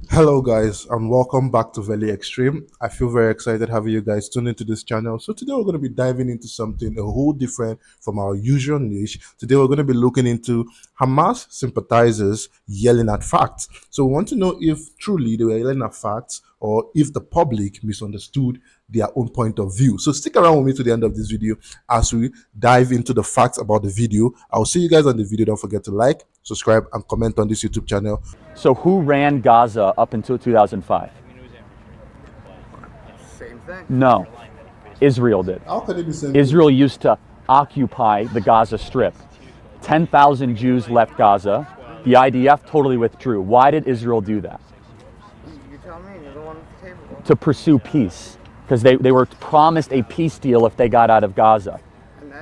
Hello guys and welcome back to Valley Extreme. I feel very excited having you guys tune into this channel. So today we're going to be diving into something a whole different from our usual niche. Today we're going to be looking into Hamas sympathizers yelling at facts. So we want to know if truly they were yelling at facts or if the public misunderstood their own point of view. So stick around with me to the end of this video as we dive into the facts about the video. I'll see you guys on the video. Don't forget to like, subscribe, and comment on this YouTube channel. So who ran Gaza up until 2005? Same thing. No, Israel did. How can it be same? Israel used to occupy the Gaza Strip. 10,000 Jews left Gaza. The IDF totally withdrew. Why did Israel do that? You tell me, you're the one at the table. To pursue peace, because they were promised a peace deal if they got out of Gaza. And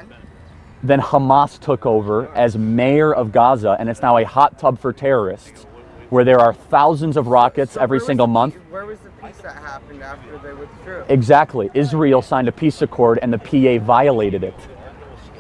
Then Hamas took over as mayor of Gaza, and it's now a hot tub for terrorists, where there are thousands of rockets every single month. Where was the peace that happened after they withdrew? Exactly. Israel signed a peace accord, and the PA violated it.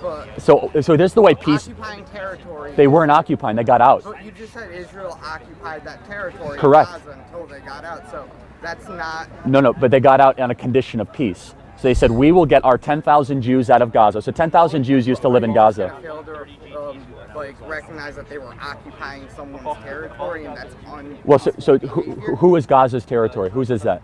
But So this is the way peace. occupying territory. They weren't occupying; they got out. But you just said Israel occupied that territory. Correct. In Gaza until they got out. So that's not. No, but they got out on a condition of peace. So they said, we will get our 10,000 Jews out of Gaza. So 10,000 Jews used to live in Gaza. Failed to recognize that they were occupying someone's territory, and that's Well, so who is Gaza's territory? Whose is that?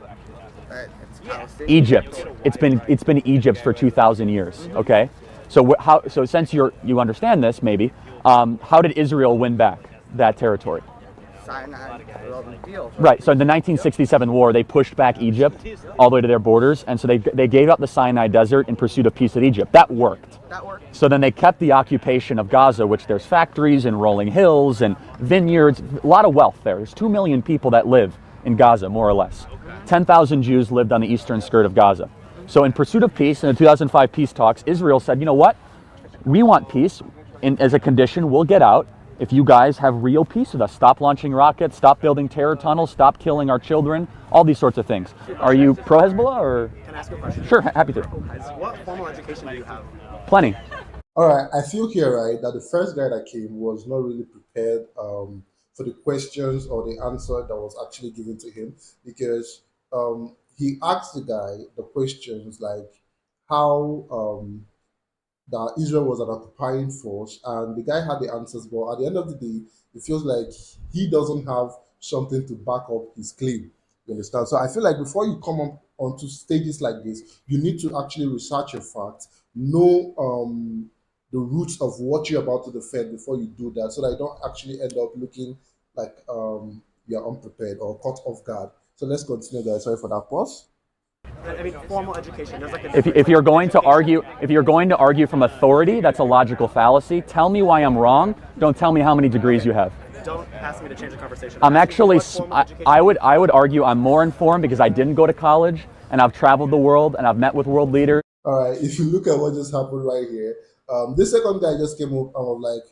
It's Palestinian. Egypt. It's been Egypt's for 2,000 years. Okay. So since you understand this, maybe, how did Israel win back that territory? Sinai deal. Right. So in the 1967 war, they pushed back Egypt all the way to their borders, and so they gave up the Sinai Desert in pursuit of peace with Egypt. That worked. That worked. So then they kept the occupation of Gaza, which there's factories and rolling hills and vineyards, a lot of wealth there. There's 2 million people that live in Gaza, more or less. 10,000 Jews lived on the eastern skirt of Gaza. So in pursuit of peace, in the 2005 peace talks, Israel said, you know what? We want peace. As a condition, we'll get out if you guys have real peace with us. Stop launching rockets, stop building terror tunnels, stop killing our children, all these sorts of things. Are you pro-Hezbollah or? Can I ask you a question? Sure, happy to. What formal education do you have? Plenty. All right, I feel here, right, that the first guy that came was not really prepared for the questions or the answer that was actually given to him because he asked the guy the questions like how that Israel was an occupying force, and the guy had the answers, but at the end of the day, it feels like he doesn't have something to back up his claim. You understand? So I feel like before you come up onto stages like this, you need to actually research your facts, know the roots of what you're about to defend before you do that, so that you don't actually end up looking like you're unprepared or caught off guard. So let's continue, guys. Sorry for that pause. I mean, formal education. There's like a If you're going to argue from authority, that's a logical fallacy. Tell me why I'm wrong. Don't tell me how many degrees you have. Don't ask me to change the conversation. I'm actually, What formal education I would argue I'm more informed because I didn't go to college and I've traveled the world and I've met with world leaders. All right, if you look at what just happened right here, this second guy just came up and was like,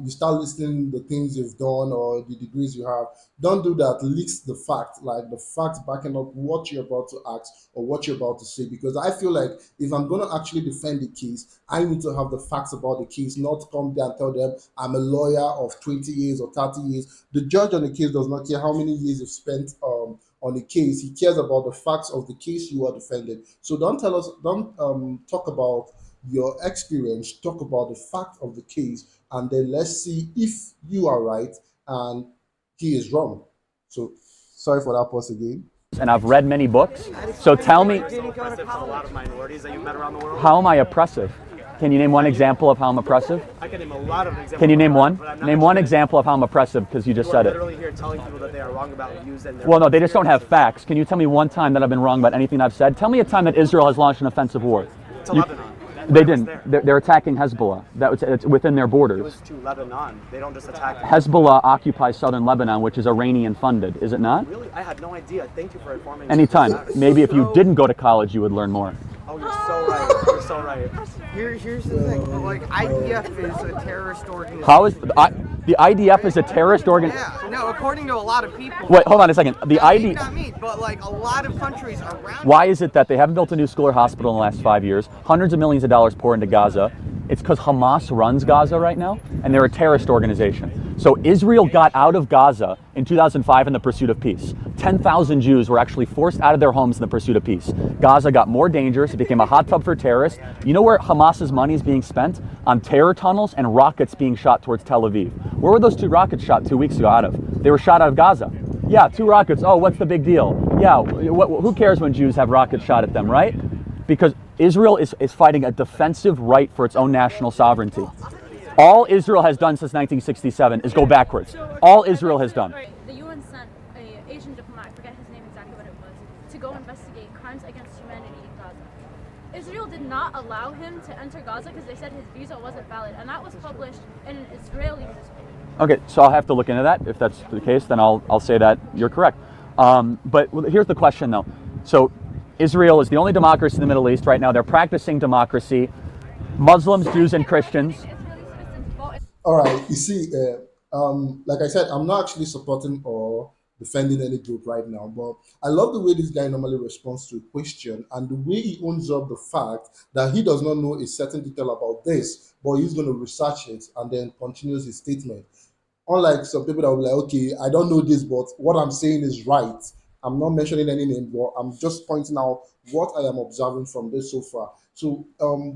you start listing the things you've done or the degrees you have. Don't do that. List the fact, like the facts backing up what you're about to ask or what you're about to say. Because I feel like if I'm going to actually defend the case, I need to have the facts about the case, not come there and tell them I'm a lawyer of 20 years or 30 years. The judge on the case does not care how many years you've spent on the case. He cares about the facts of the case you are defending. So don't talk about your experience, talk about the fact of the case, and then let's see if you are right and he is wrong. So sorry for that pause again. And I've read many books. So tell me, oppressive to a lot of minorities that you've met around the world? how am I oppressive? Can you name one example of how I'm oppressive? I can name a lot of examples. Can you name one? but I'm not Name one gonna- example of how I'm oppressive because you just You are said it. literally here telling people that they are wrong about views and their Well, no, they just don't have facts. Can you tell me one time that I've been wrong about anything I've said? Tell me a time that Israel has launched an offensive war. to You- Lebanon. They I was didn't. there. They're attacking Hezbollah. It's within their It borders. was to Lebanon. They don't just attack. Hezbollah occupies southern Lebanon, which is Iranian funded, is it not? Really? I had no idea. Thank you for informing me. Anytime. That is Maybe if you so- didn't go to college, you would learn more. Oh, you're so right. You're so right. Here's the thing. Like IDF is a terrorist organization. How is the IDF is a terrorist organ? Yeah. No, according to a lot of people. Wait, hold on a second. The ID. Not me, but like a lot of countries around. Why is it that they haven't built a new school or hospital in the last 5 years? Hundreds of millions of dollars pour into Gaza. It's because Hamas runs Gaza right now, and they're a terrorist organization. So Israel got out of Gaza in 2005 in the pursuit of peace. 10,000 Jews were actually forced out of their homes in the pursuit of peace. Gaza got more dangerous. It became a hot tub for terrorists. You know where Hamas's money is being spent? On terror tunnels and rockets being shot towards Tel Aviv. Where were those 2 rockets shot 2 weeks ago out of? They were shot out of Gaza. Yeah, 2 rockets. Oh, what's the big deal? Yeah, who cares when Jews have rockets shot at them, right? Because Israel is fighting a defensive right for its own national sovereignty. All Israel has done since 1967 is go backwards. All Israel has done. The UN sent an Asian diplomat, I forget his name exactly what it was, to go investigate crimes against humanity in Gaza. Israel did not allow him to enter Gaza because they said his visa wasn't valid, and that was published in an Israeli newspaper. Okay, so I'll have to look into that. If that's the case, then I'll say that you're correct. But here's the question, though. So Israel is the only democracy in the Middle East right now. They're practicing democracy. Muslims, Jews, and Christians. All right, you see, like I said, I'm not actually supporting or defending any group right now, but I love the way this guy normally responds to a question and the way he owns up the fact that he does not know a certain detail about this, but he's going to research it and then continues his statement. Unlike some people that will be like, okay, I don't know this, but what I'm saying is right. I'm not mentioning any name, but I'm just pointing out what I am observing from this so far. So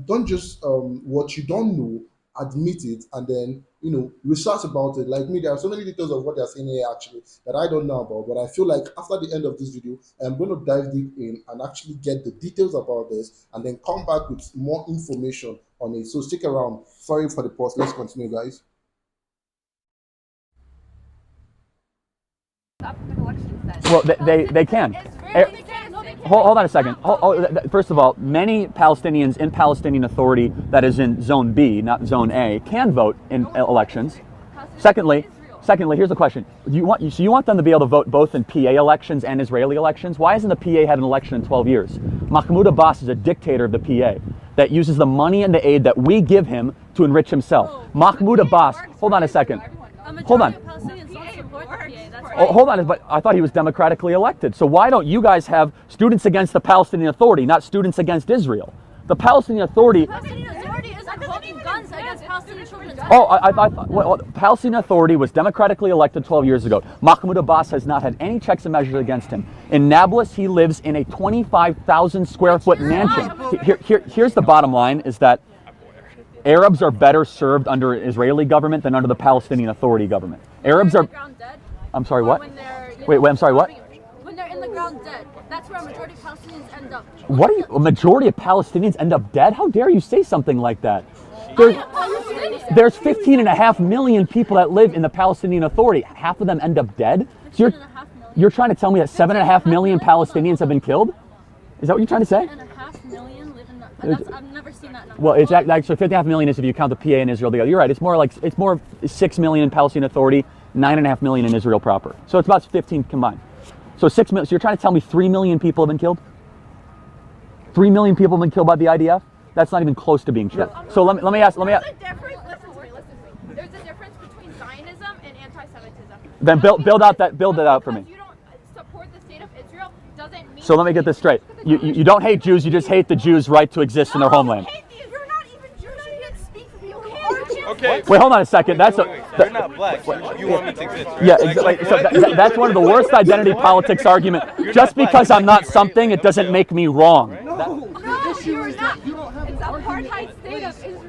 don't just what you don't know, admit it, and then research about it. Like me, there are so many details of what they're saying here actually that I don't know about, but I feel like after the end of this video I'm going to dive deep in and actually get the details about this and then come back with more information on it. So stick around. Sorry for the pause. Let's continue, guys. Well, they can. Hold on a second. First of all, many Palestinians in Palestinian Authority, that is in Zone B, not Zone A, can vote in elections. Secondly, here's the question: you want them to be able to vote both in PA elections and Israeli elections? Why hasn't the PA had an election in 12 years? Mahmoud Abbas is a dictator of the PA that uses the money and the aid that we give him to enrich himself. Mahmoud Abbas. Hold on a second. Hold on. Hold on, but I thought he was democratically elected. So why don't you guys have students against the Palestinian Authority, not students against Israel? The Palestinian Authority. Palestinian Authority isn't holding guns against Palestinian children. Well, Palestinian Authority was democratically elected 12 years ago. Mahmoud Abbas has not had any checks and measures against him. In Nablus, he lives in a 25,000 square foot mansion. Here's the bottom line: is that Arabs are better served under Israeli government than under the Palestinian Authority government. Arabs are. I'm sorry, what? Wait, I'm sorry, what? When they're in the ground dead, that's where a majority of Palestinians end up. What are you? A majority of Palestinians end up dead? How dare you say something like that? There's 15.5 million people that live in the Palestinian Authority. Half of them end up dead? So you're trying to tell me that 7.5 million Palestinians have been killed? Is that what you're trying to say? 7.5 million live in the... I've never seen that number. Well, it's actually 50.5 million is if you count the PA and Israel together. You're right. It's more 6 million in Palestinian Authority, 9.5 million in Israel proper. So it's about 15 combined. So 6 million. So you're trying to tell me 3 million people have been killed? 3 million people have been killed by the IDF? That's not even close to being true. So let me ask. Listen to me. There's a difference between Zionism and anti-Semitism. Then build it out for me. You don't support the state of Israel doesn't mean. So let me get this straight. You don't hate Jews. You just hate the Jews' right to exist in their homeland. You're not even speak for people. Okay. Wait, hold on a second. You're not black. You want me to exist, right? Yeah, exactly. So that's one of the worst identity politics argument. Just because I'm not something, it doesn't make me wrong. No, you're not. It's apartheid state of Israel.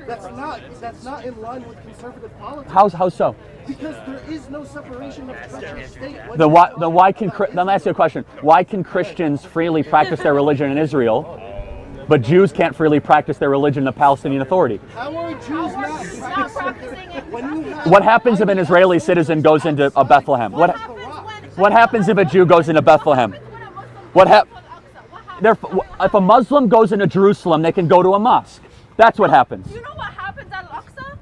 That's not in line with conservative politics. How so? Because there is no separation of church and state. Then why can let me ask you a question? Why can Christians freely practice their religion in Israel, but Jews can't freely practice their religion in the Palestinian Authority? How are Jews not practicing it? What happens if an Israeli citizen goes into a Bethlehem? What happens if a Jew goes into Bethlehem? If a Muslim goes into Jerusalem, they can go to a mosque. That's what happens. You know what happens at Al-Aqsa?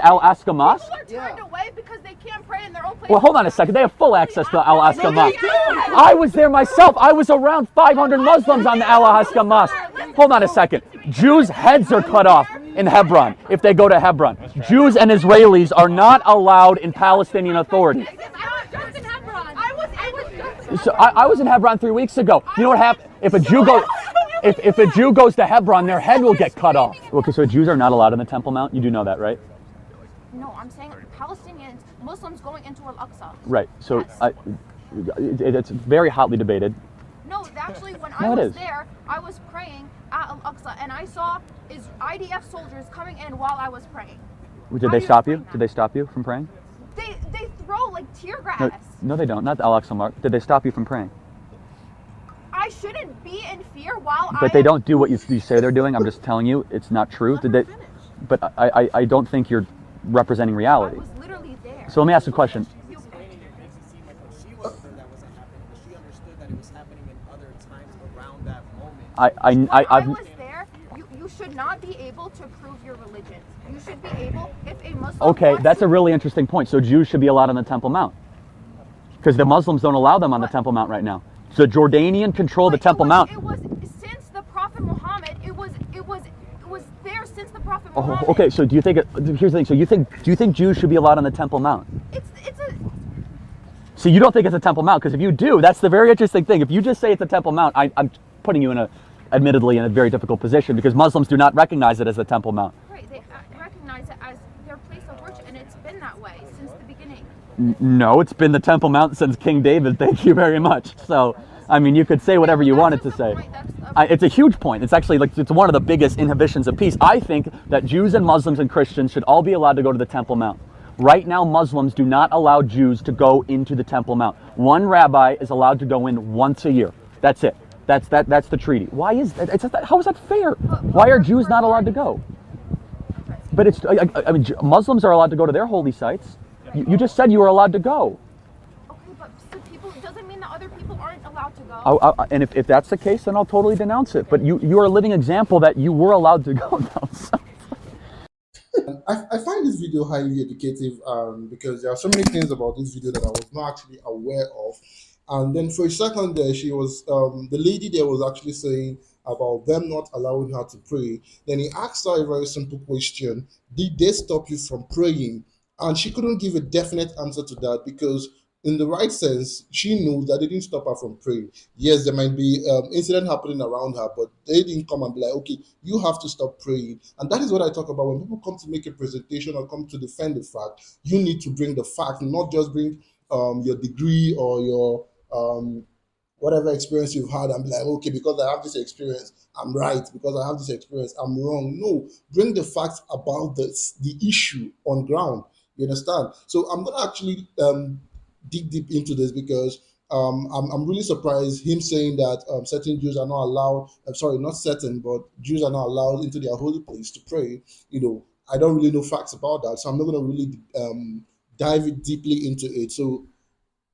Al-Aqsa Mosque? People are turned away because they can't pray in their own place. Well, hold on a second. They have full access to Al-Aqsa Mosque. I was there myself. I was around 500 Muslims on the Al-Aqsa Mosque. Hold on a second. Jews' heads are cut off in Hebron if they go to Hebron. Jews and Israelis are not allowed in Palestinian Authority. So I was in Hebron 3 weeks ago. You know what happened? If a Jew goes to Hebron, their head will get cut off. Okay, so Jews are not allowed in the Temple Mount. You do know that, right? No, I'm saying Palestinians, Muslims going into Al-Aqsa. Right. So Yes. it's very hotly debated. No, actually, when No, I it was is. there, I was praying at Al-Aqsa, and I saw IDF soldiers coming in while I was praying. Did How they do you stop you? explain Did that? they stop you from praying? They throw like tear gas. No, no, they don't. Not the Al-Aqsa Mark. Did they stop you from praying? I shouldn't be in fear while But they don't do what you say they're doing. I'm just telling you, it's not true. Did they? But I don't think you're representing I reality. was literally there. So let me ask a question. You- When I I've was there, you should not be able to prove your religion. You should be able, if a Muslim okay. wants That's to- a really interesting point. So Jews should be allowed on the Temple Mount because the Muslims don't allow them on the Temple Mount right now. The Jordanian control the But Temple Mount. It was since the Prophet Muhammad. It was there since the Prophet Oh, Muhammad. okay. So do you think? Here's the thing. So do you think Jews should be allowed on the Temple Mount? It's a So you don't think it's a Temple Mount? Because if you do, that's the very interesting thing. If you just say it's a Temple Mount, I'm putting you admittedly in a very difficult position because Muslims do not recognize it as a Temple Mount. right. They recognize it as their place of worship, and it's been that way since the beginning. No, it's been the Temple Mount since King David. Thank you very much. So, I mean, you could say whatever you That's wanted to the say. point. That's the- It's a huge point. It's actually it's one of the biggest inhibitions of peace. I think that Jews and Muslims and Christians should all be allowed to go to the Temple Mount. Right now, Muslims do not allow Jews to go into the Temple Mount. One rabbi is allowed to go in once a year. That's it. That's the treaty. Why is that? How is that fair? Why are Jews not allowed to go? But I mean, Muslims are allowed to go to their holy sites. You just said you were allowed to go. Okay, but some people doesn't mean that other people aren't allowed to go. And if that's the case, then I'll totally denounce it. But you are a living example that you were allowed to go now. So. I find this video highly educative because there are so many things about this video that I was not actually aware of. And then for a second there, she was the lady there was actually saying about them not allowing her to pray. Then he asked her a very simple question: did they stop you from praying? And she couldn't give a definite answer to that because, in the right sense, she knows that they didn't stop her from praying. Yes, there might be incident happening around her, but they didn't come and be like, okay, you have to stop praying. And that is what I talk about when people come to make a presentation or come to defend the fact. You need to bring the fact, not just bring your degree or your whatever experience you've had and be like, okay, because I have this experience, I'm right. Because I have this experience, I'm wrong. No, bring the facts about the issue on ground. You understand? So I'm gonna actually dig deep into this because I'm really surprised him saying that certain Jews are not allowed. I'm sorry, not certain, but Jews are not allowed into their holy place to pray. You know, I don't really know facts about that, so I'm not gonna really dive it deeply into it. So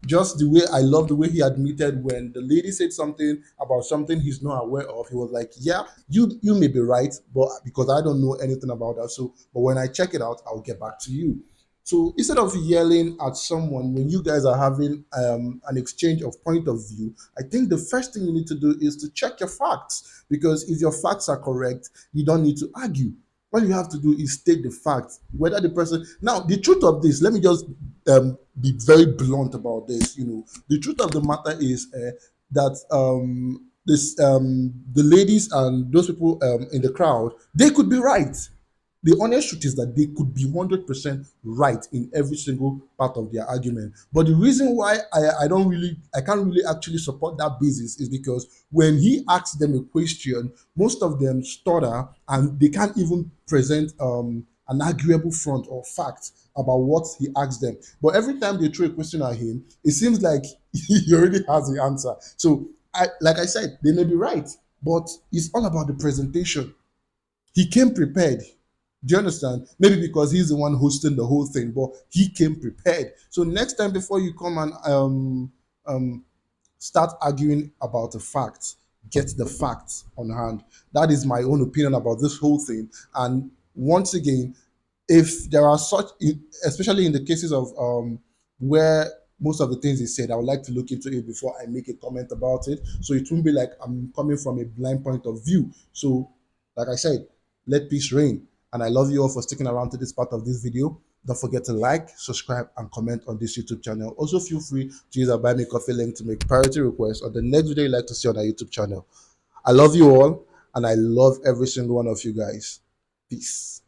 just the way I love the way he admitted when the lady said something about something he's not aware of, he was like, yeah, you may be right, but because I don't know anything about that. So but when I check it out, I'll get back to you. So instead of yelling at someone when you guys are having an exchange of point of view, I think the first thing you need to do is to check your facts, because if your facts are correct, you don't need to argue. All you have to do is state the fact, whether the person. Now, the truth of this, let me just be very blunt about this. You know, the truth of the matter is that the ladies and those people in the crowd, they could be right. The honest truth is that they could be 100% right in every single part of their argument. But the reason why I can't really actually support that basis is because when he asks them a question, most of them stutter and they can't even present an arguable front or fact about what he asked them. But every time they throw a question at him, it seems like he already has the answer. So, like I said, they may be right, but it's all about the presentation. He came prepared. Do you understand? Maybe because he's the one hosting the whole thing, but he came prepared. So next time, before you come and start arguing about the facts, get the facts on hand. That is my own opinion about this whole thing. And once again, if there are such, especially in the cases of where most of the things he said, I would like to look into it before I make a comment about it. So it won't be like I'm coming from a blind point of view. So, like I said, let peace reign. And I love you all for sticking around to this part of this video. Don't forget to like, subscribe, and comment on this YouTube channel. Also, feel free to use our Buy Me Coffee link to make priority requests on the next video you'd like to see on our YouTube channel. I love you all, and I love every single one of you guys. Peace.